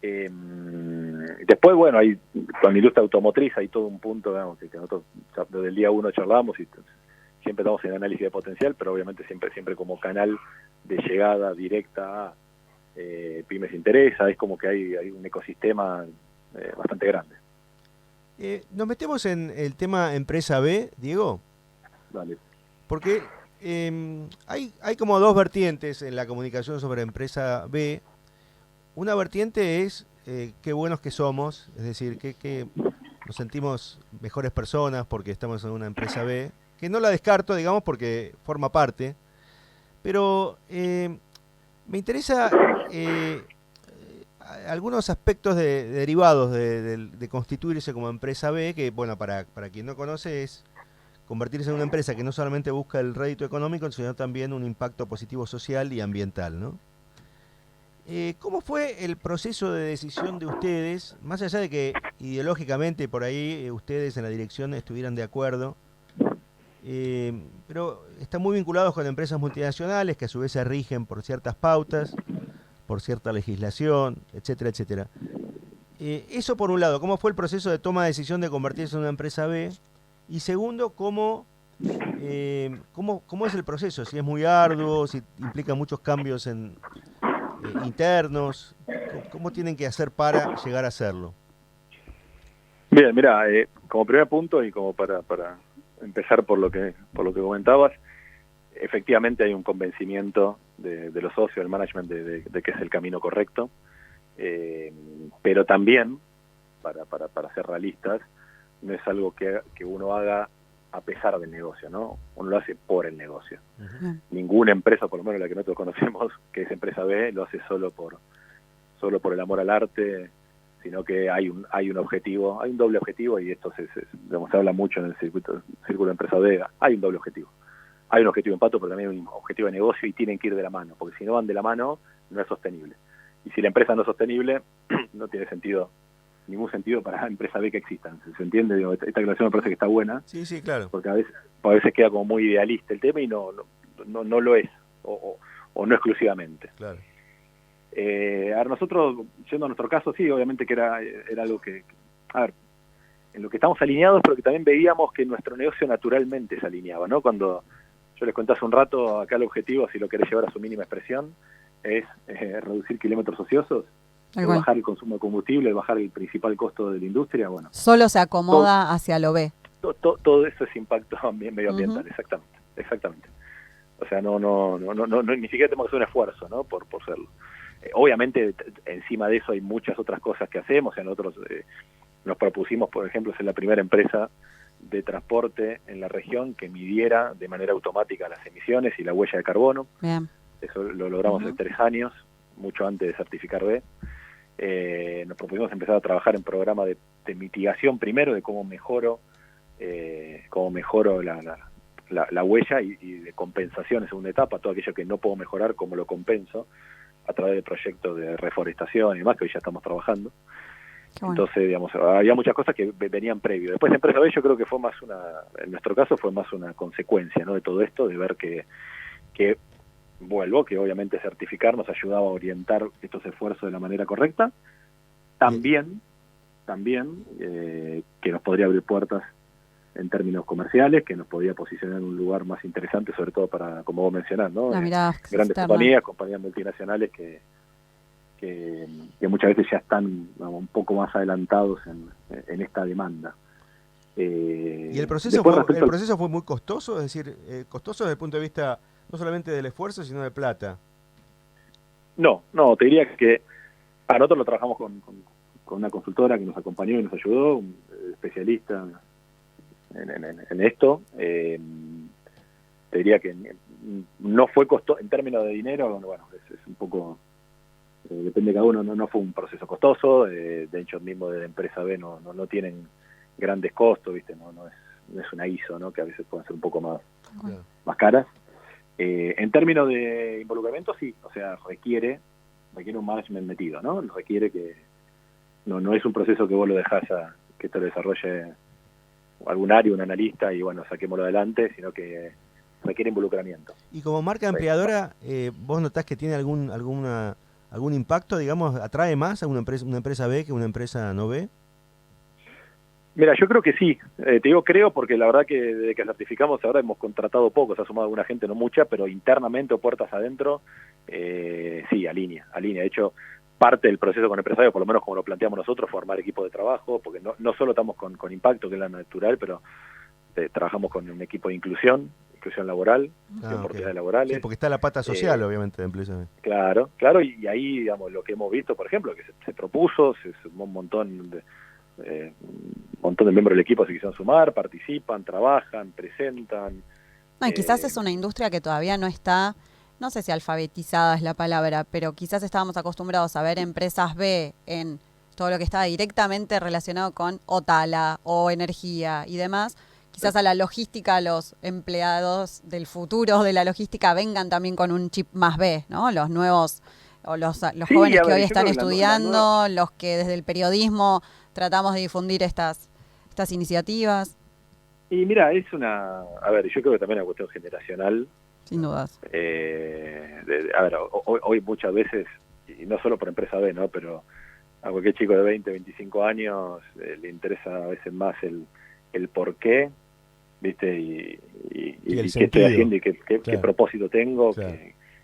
Después, bueno, hay con la industria automotriz hay todo un punto, digamos, que nosotros desde el día 1 charlamos y siempre estamos en análisis de potencial, pero obviamente siempre como canal de llegada directa a pymes interesa, es como que hay un ecosistema bastante grande. Nos metemos en el tema empresa B, Diego. Dale. Porque hay como dos vertientes en la comunicación sobre empresa B. Una vertiente es qué buenos que somos, es decir, que nos sentimos mejores personas porque estamos en una empresa B, que no la descarto, digamos, porque forma parte, pero me interesa algunos aspectos derivados de constituirse como empresa B, que, bueno, para quien no conoce, es convertirse en una empresa que no solamente busca el rédito económico, sino también un impacto positivo social y ambiental, ¿no? ¿Cómo fue el proceso de decisión de ustedes, más allá de que ideológicamente por ahí ustedes en la dirección estuvieran de acuerdo, pero están muy vinculados con empresas multinacionales que a su vez se rigen por ciertas pautas, por cierta legislación, etcétera, etcétera? Eso por un lado, ¿cómo fue el proceso de toma de decisión de convertirse en una empresa B? Y segundo, ¿cómo es el proceso? Si es muy arduo, si implica muchos cambios internos, ¿cómo tienen que hacer para llegar a hacerlo? Bien, mira, como primer punto y como para empezar por lo que comentabas, efectivamente hay un convencimiento de los socios, del management, de que es el camino correcto, pero también, para ser realistas, no es algo que uno haga a pesar del negocio, ¿no? Uno lo hace por el negocio. Uh-huh. Ninguna empresa, por lo menos la que nosotros conocemos, que es empresa B, lo hace solo por el amor al arte, sino que hay un objetivo, hay un doble objetivo, y esto se habla mucho en el círculo de empresa B. Hay un doble objetivo. Hay un objetivo de impacto, pero también hay un objetivo de negocio, y tienen que ir de la mano, porque si no van de la mano, no es sostenible. Y si la empresa no es sostenible, no tiene ningún sentido para la empresa B que existan. ¿Se entiende? Digo, esta aclaración me parece que está buena. Sí, claro. Porque a veces queda como muy idealista el tema y no lo es, o no exclusivamente. Claro. A ver, nosotros, yendo a nuestro caso, sí, obviamente que era algo que, a ver, en lo que estamos alineados, pero que también veíamos que nuestro negocio naturalmente se alineaba, ¿no? Cuando yo les conté hace un rato, acá el objetivo, si lo querés llevar a su mínima expresión, es reducir kilómetros ociosos, bajar el consumo de combustible, bajar el principal costo de la industria. Bueno, solo se acomoda hacia lo B. Todo eso es impacto medioambiental. Uh-huh. Exactamente. O sea, no, ni siquiera tenemos que hacer un esfuerzo, ¿no? Por serlo. Obviamente, encima de eso hay muchas otras cosas que hacemos. O sea, nosotros nos propusimos, por ejemplo, ser la primera empresa de transporte en la región que midiera de manera automática las emisiones y la huella de carbono. Bien. Eso lo logramos hace 3 años, mucho antes de certificar B. Nos propusimos empezar a trabajar en programas de mitigación primero, de cómo mejoro la huella, y de compensación en segunda etapa, todo aquello que no puedo mejorar, cómo lo compenso a través de proyectos de reforestación y demás, que hoy ya estamos trabajando. Bueno. Entonces, digamos, había muchas cosas que venían previo. Después de Empresa B, yo creo que fue más en nuestro caso fue más una consecuencia, ¿no? De todo esto, de ver que que obviamente certificar nos ayudaba a orientar estos esfuerzos de la manera correcta. También que nos podría abrir puertas en términos comerciales, que nos podía posicionar en un lugar más interesante, sobre todo para, como vos mencionás, ¿no? Grandes compañías multinacionales que muchas veces ya están, digamos, un poco más adelantados en esta demanda. ¿Y el proceso fue muy costoso? Es decir, costoso desde el punto de vista no solamente del esfuerzo, sino de plata. No, te diría que a nosotros lo trabajamos con una consultora que nos acompañó y nos ayudó, un especialista en esto. Te diría que no fue costoso en términos de dinero. Bueno, es un poco, depende de cada uno. No fue un proceso costoso. De hecho, mismo de empresa B no tienen grandes costos, ¿viste? No es una ISO, ¿no? Que a veces pueden ser un poco más caras. En términos de involucramiento, sí, o sea, requiere un management metido, ¿no? Requiere que no es un proceso que vos lo dejás a que te lo desarrolle algún área, un analista, y bueno, saquémoslo adelante, sino que requiere involucramiento. Y como marca empleadora, ¿vos notás que tiene algún impacto, digamos, atrae más a una empresa B que una empresa no B? Mira, yo creo que sí. Te digo creo porque la verdad que desde que certificamos ahora hemos contratado poco, se ha sumado alguna gente, no mucha, pero internamente o puertas adentro, sí, alinea. De hecho, parte del proceso con empresarios, por lo menos como lo planteamos nosotros, formar equipos de trabajo, porque no solo estamos con impacto, que es la natural, pero trabajamos con un equipo de inclusión, inclusión laboral, oportunidades laborales. Sí, porque está la pata social, obviamente, de empresa. Claro, y ahí, digamos, lo que hemos visto, por ejemplo, que se propuso, se sumó un montón de miembros del equipo se quisieron sumar, participan, trabajan, presentan. No, y quizás es una industria que todavía no está, no sé si alfabetizada es la palabra, pero quizás estábamos acostumbrados a ver empresas B en todo lo que estaba directamente relacionado con o tala o energía y demás. Quizás a la logística, los empleados del futuro de la logística vengan también con un chip más B, ¿no? Los nuevos, o los jóvenes que hoy están estudiando, los que desde el periodismo tratamos de difundir estas iniciativas. Y mira, a ver, yo creo que también es una cuestión generacional. Sin dudas. A ver, hoy muchas veces, y no solo por empresa B, ¿no? Pero a cualquier chico de 20, 25 años le interesa a veces más el por qué, ¿viste? Y qué estoy haciendo y qué propósito tengo, claro.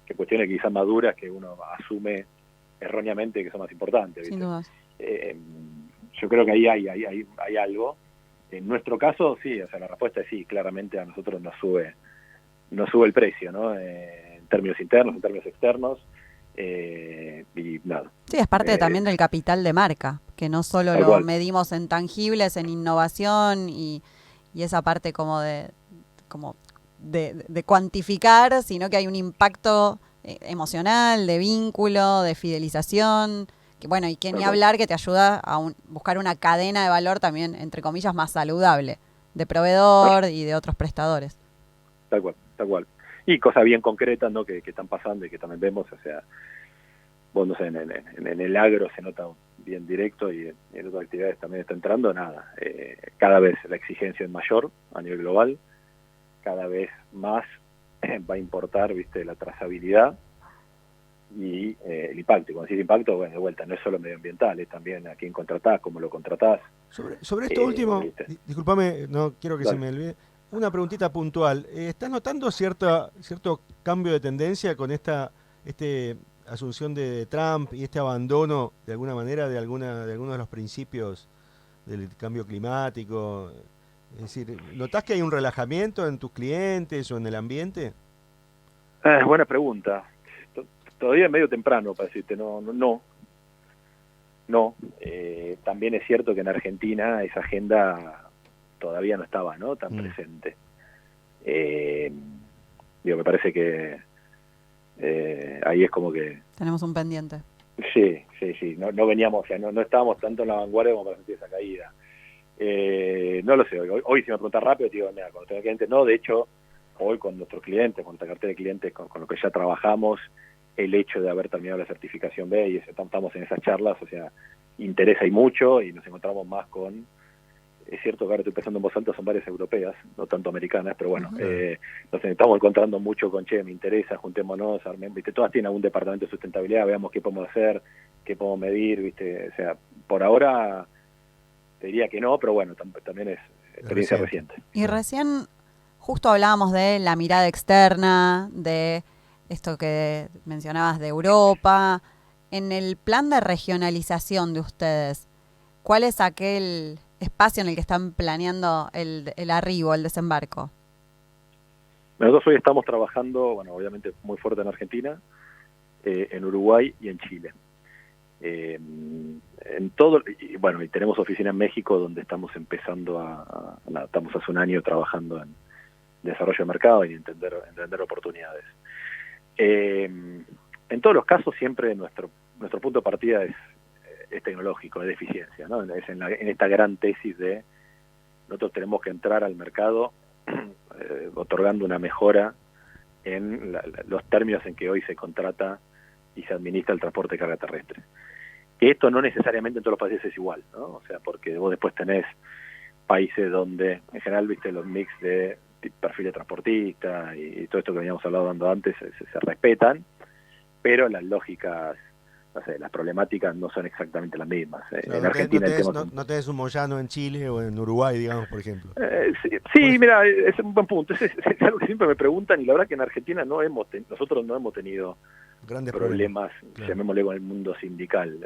que cuestiones quizás maduras que uno asume erróneamente que son más importantes, ¿viste? Sin dudas. Yo creo que ahí hay algo. En nuestro caso, sí, o sea, la respuesta es sí, claramente a nosotros nos sube el precio, ¿no? En términos internos, en términos externos, y nada. Sí, es parte también del capital de marca, que no solo lo medimos en tangibles, en innovación y esa parte como de cuantificar, sino que hay un impacto emocional, de vínculo, de fidelización. Que bueno, y que ni hablar que te ayuda a buscar una cadena de valor también, entre comillas, más saludable, de proveedor y de otros prestadores. Tal cual. Y cosas bien concretas, ¿no? que están pasando y que también vemos, o sea, vos no sé, en el agro se nota bien directo y en otras actividades también está entrando, nada. Cada vez la exigencia es mayor a nivel global, cada vez más va a importar, viste, la trazabilidad y el impacto. Y cuando decís impacto, bueno, de vuelta, no es solo medioambiental, es también a quién contratás, cómo lo contratás. Sobre esto último, discúlpame, no quiero que se me olvide, una preguntita puntual. ¿Estás notando cierto cambio de tendencia con esta asunción de Trump y este abandono, de alguna manera, de algunos de los principios del cambio climático? Es decir, ¿notás que hay un relajamiento en tus clientes o en el ambiente? Buena pregunta. Todavía es medio temprano para decirte, no. También es cierto que en Argentina esa agenda todavía no estaba, ¿no? Tan presente. Me parece que ahí es como que... Tenemos un pendiente. Sí. No veníamos, o sea, no estábamos tanto en la vanguardia como para sentir esa caída. No lo sé, hoy si me preguntas rápido, te digo, mira, con nuestros clientes no, de hecho, hoy con nuestros clientes, con nuestra cartera de clientes, con lo que ya trabajamos, el hecho de haber terminado la certificación B y estamos en esas charlas, o sea, interesa y mucho, y nos encontramos más con, es cierto que ahora estoy pensando en voz alta, son varias europeas, no tanto americanas, pero bueno, nos estamos encontrando mucho con, me interesa, juntémonos, ¿viste? Todas tienen algún departamento de sustentabilidad, veamos qué podemos hacer, qué podemos medir, ¿viste? O sea, por ahora te diría que no, pero bueno, también es experiencia reciente. Y recién justo hablábamos de la mirada externa, de esto que mencionabas de Europa. En el plan de regionalización de ustedes, ¿cuál es aquel espacio en el que están planeando el arribo, el desembarco? Nosotros hoy estamos trabajando, bueno, obviamente muy fuerte en Argentina, en Uruguay y en Chile. En todo, y bueno, y tenemos oficina en México donde estamos empezando estamos hace un año trabajando en desarrollo de mercado y entender oportunidades. En todos los casos siempre nuestro punto de partida es tecnológico, es de eficiencia, ¿no? Es en esta gran tesis de nosotros tenemos que entrar al mercado otorgando una mejora en los términos en que hoy se contrata y se administra el transporte de carga terrestre. Que esto no necesariamente en todos los países es igual, ¿no? O sea, porque vos después tenés países donde en general, viste, los mix de perfil de transportista y todo esto que veníamos hablando antes se respetan, pero las lógicas, no sé, las problemáticas no son exactamente las mismas. En Argentina no tenés un Moyano en Chile o en Uruguay, digamos, por ejemplo. Sí, mira, es un buen punto. Es algo que siempre me preguntan y la verdad que en Argentina nosotros no hemos tenido grandes problemas, claro, llamémosle, con el mundo sindical.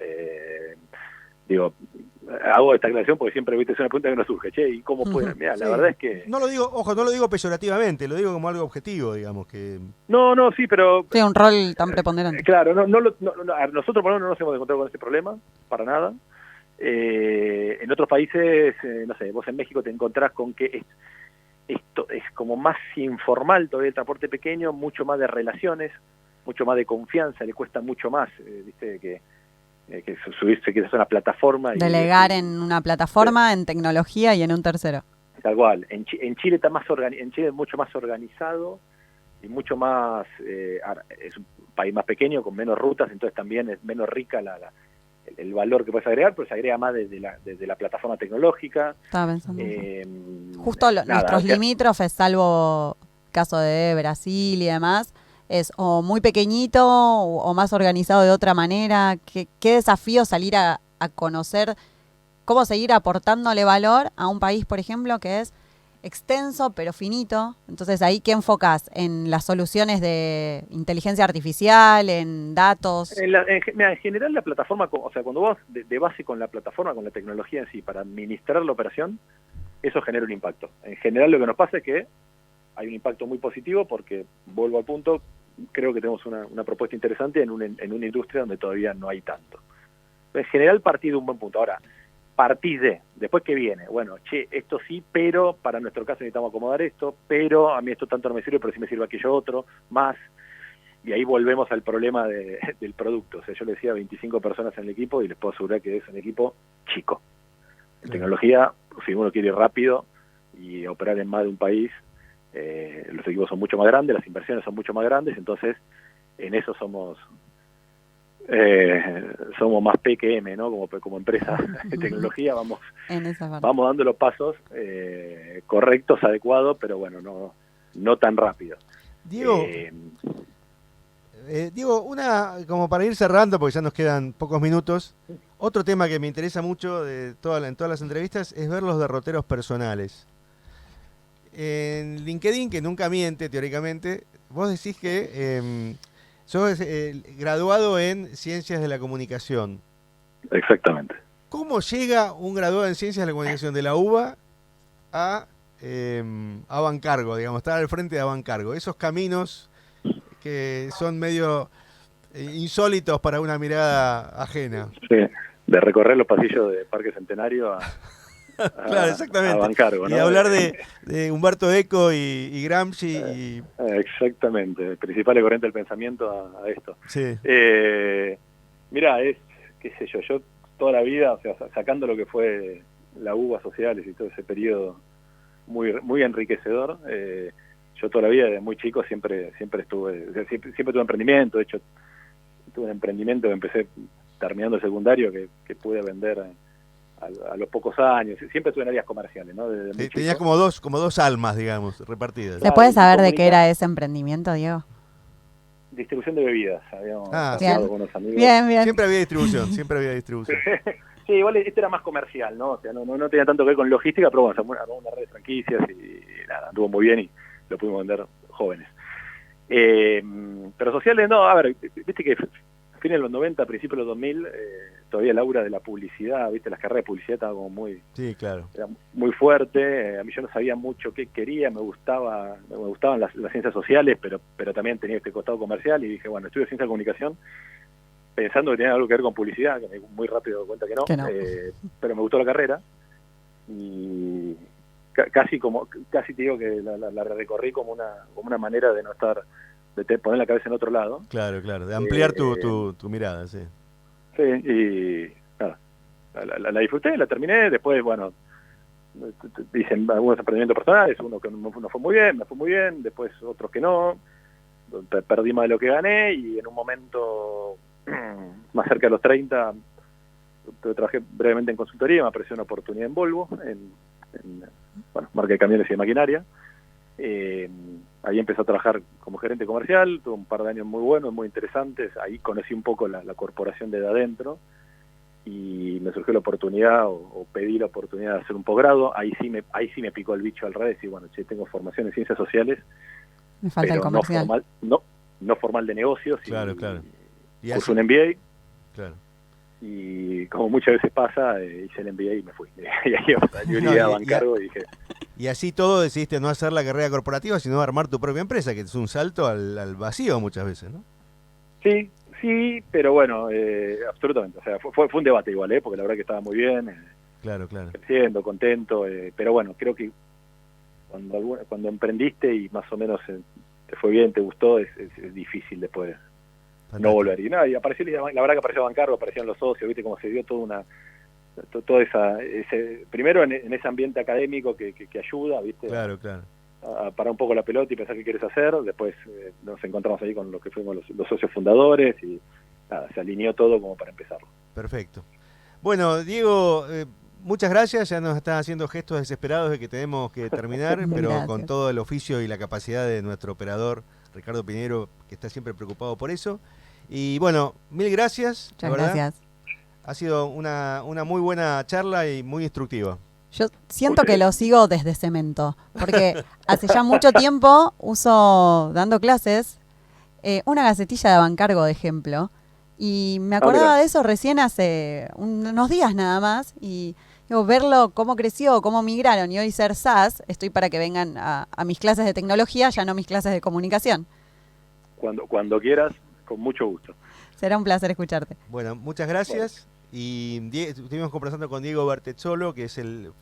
hago esta aclaración porque siempre, viste, es una pregunta que nos surge, che, ¿y cómo pueden? Mira, Sí. la verdad es que... No lo digo, ojo, no lo digo peyorativamente, lo digo como algo objetivo, digamos, que... No, sí, pero... Sí, un rol tan preponderante. Claro, a ver, nosotros por lo menos no nos hemos encontrado con ese problema, para nada. En otros países, no sé, vos en México te encontrás con que esto es como más informal todavía el transporte pequeño, mucho más de relaciones, mucho más de confianza, le cuesta mucho más, viste, que subirse quizás a una plataforma. Delegar en una plataforma, en tecnología y en un tercero. Tal cual. En Chile está en Chile es mucho más organizado y mucho más, es un país más pequeño con menos rutas, entonces también es menos rica el valor que puedes agregar, pero se agrega más desde la plataforma tecnológica. Estaba pensando. Justo nuestros limítrofes, salvo caso de Brasil y demás, es o muy pequeñito o más organizado de otra manera. ¿Qué desafío salir a conocer cómo seguir aportándole valor a un país, por ejemplo, que es extenso pero finito? Entonces, ¿ahí qué enfocás? ¿En las soluciones de inteligencia artificial, en datos? En general la plataforma, o sea, cuando vos de base con la plataforma, con la tecnología en sí, para administrar la operación, eso genera un impacto. En general lo que nos pasa es que hay un impacto muy positivo porque, vuelvo al punto, creo que tenemos una propuesta interesante en una industria donde todavía no hay tanto. En general partí de un buen punto. Ahora, después que viene, bueno, che, esto sí, pero para nuestro caso necesitamos acomodar esto, pero a mí esto tanto no me sirve, pero sí me sirve aquello otro, más, y ahí volvemos al problema del producto. O sea, yo le decía 25 personas en el equipo y les puedo asegurar que es un equipo chico. En tecnología, si uno quiere ir rápido y operar en más de un país, los equipos son mucho más grandes, las inversiones son mucho más grandes, entonces en eso somos más P que M, ¿no? Como empresa de tecnología vamos dando los pasos correctos, adecuados, pero bueno, no tan rápido. Diego, como para ir cerrando, porque ya nos quedan pocos minutos, otro tema que me interesa mucho en todas las entrevistas es ver los derroteros personales. En LinkedIn, que nunca miente teóricamente, vos decís que sos graduado en Ciencias de la Comunicación. Exactamente. ¿Cómo llega un graduado en Ciencias de la Comunicación de la UBA a Bancargo, digamos, estar al frente de Bancargo? Esos caminos que son medio insólitos para una mirada ajena. Sí, de recorrer los pasillos de Parque Centenario claro, exactamente. A Bancargo, ¿no? Y hablar de Humberto Eco y Gramsci. Exactamente, el principal corriente del pensamiento a esto. Sí. Mirá, qué sé yo toda la vida, o sea, sacando lo que fue la UBA Sociales y todo ese periodo muy muy enriquecedor, yo toda la vida, desde muy chico, siempre estuve, siempre tuve emprendimiento. De hecho, tuve un emprendimiento que empecé terminando el secundario que pude vender a los pocos años. Siempre estuve en áreas comerciales, ¿no? Tenía como dos almas, digamos, repartidas. ¿Se puede saber de qué era ese emprendimiento, Diego? Distribución de bebidas. Habíamos bien. con unos amigos. Bien. Siempre había distribución. Sí, igual este era más comercial, ¿no? O sea, no tenía tanto que ver con logística, pero bueno, armamos una red de franquicias y nada, anduvo muy bien y lo pudimos vender jóvenes. Pero sociales, no, a ver, viste que a fines de los 90, principios de los 2000, todavía el aura de la publicidad, viste, las carreras de publicidad estaban como muy... Sí, claro. Era muy fuerte, a mí yo no sabía mucho qué quería, me gustaban las ciencias sociales, pero también tenía este costado comercial y dije, bueno, estudio ciencia de comunicación, pensando que tenía algo que ver con publicidad, que me muy rápido me di cuenta que no. Pero me gustó la carrera y casi te digo que la recorrí como una manera de no estar, de poner la cabeza en otro lado. Claro, de ampliar tu mirada, sí. Sí, y nada, la disfruté, la terminé, después, bueno, dicen algunos emprendimientos personales, uno que no fue muy bien, me fue muy bien, después otros que no, perdí más de lo que gané y en un momento más cerca de los 30 trabajé brevemente en consultoría, me apareció una oportunidad en Volvo, en marca de camiones y de maquinaria. Ahí empecé a trabajar como gerente comercial, tuve un par de años muy buenos, muy interesantes, ahí conocí un poco la corporación de adentro y me surgió la oportunidad o pedí la oportunidad de hacer un posgrado. Ahí sí me picó el bicho al revés y bueno, tengo formación en ciencias sociales, me falta pero el comercial. no formal de negocios. Claro. Y cursé un MBA. Claro. y como muchas veces pasa, hice el MBA y me fui. Y ahí salió una idea de Bancargo y dije... Y así todo decidiste no hacer la carrera corporativa, sino armar tu propia empresa, que es un salto al vacío muchas veces, ¿no? Sí, pero bueno, absolutamente. O sea, fue un debate igual, porque la verdad que estaba muy bien, Claro. creciendo, contento, pero bueno, creo que cuando emprendiste y más o menos te fue bien, te gustó, es difícil después no volver. Y nada, y apareció, la verdad que apareció Bancargo, aparecieron los socios, viste cómo se dio toda primero en ese ambiente académico que ayuda, viste, Claro. a parar un poco la pelota y pensar qué quieres hacer. Después nos encontramos ahí con lo que fuimos los socios fundadores y nada, se alineó todo como para empezarlo. Perfecto. Bueno, Diego, muchas gracias. Ya nos están haciendo gestos desesperados de que tenemos que terminar, pero Gracias. con todo el oficio y la capacidad de nuestro operador, Ricardo Pinheiro, que está siempre preocupado por eso. Y bueno, mil gracias. Muchas la verdad. gracias. Ha sido una muy buena charla y muy instructiva. Yo siento que lo sigo desde Cemento, porque hace ya mucho tiempo uso, dando clases, una gacetilla de Bancargo, de ejemplo, y me acordaba de eso recién hace unos días nada más, y digo, verlo cómo creció, cómo migraron, y hoy ser SAS, estoy para que vengan a mis clases de tecnología, ya no mis clases de comunicación. Cuando quieras, con mucho gusto. Será un placer escucharte. Bueno, muchas gracias. Y estuvimos conversando con Diego Bertezzolo, que es el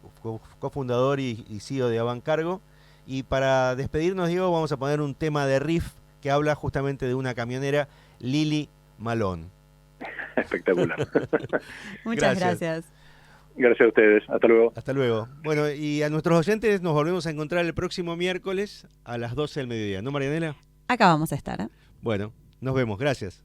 cofundador y CEO de Bancargo. Y para despedirnos, Diego, vamos a poner un tema de riff que habla justamente de una camionera, Lili Malón. Espectacular. Muchas gracias. Gracias a ustedes. Hasta luego. Hasta luego. Bueno, y a nuestros oyentes nos volvemos a encontrar el próximo miércoles a las 12 del mediodía. ¿No, Marianela? Acá vamos a estar, ¿eh? Bueno, nos vemos. Gracias.